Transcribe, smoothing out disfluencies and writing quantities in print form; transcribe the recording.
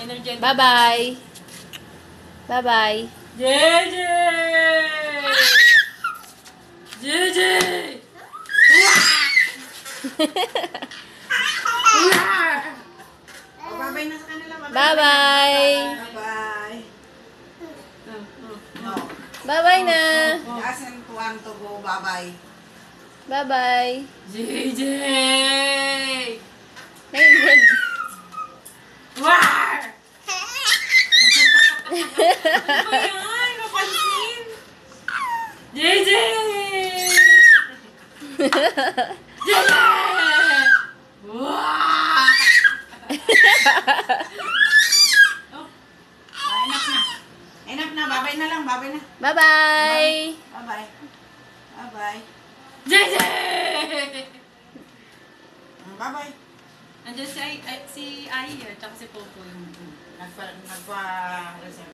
Energetic. Bye-bye. Bye-bye. JJ! JJ! Babay na sa kanila. Bye-bye. Bye-bye. No. Bye-bye na. Asan tuwan to go? Bye-bye. Bye-bye. JJ! Ayun. War! Ano ba yan? Kapansin! JJ! JJ! Wow! Oh, enough na. Enough na. Bye-bye na lang. Bye-bye na. Bye-bye. Bye-bye. Bye-bye. JJ! Bye-bye. Nandiyan si Ai at saka si Popo yung Nagpa-reserve.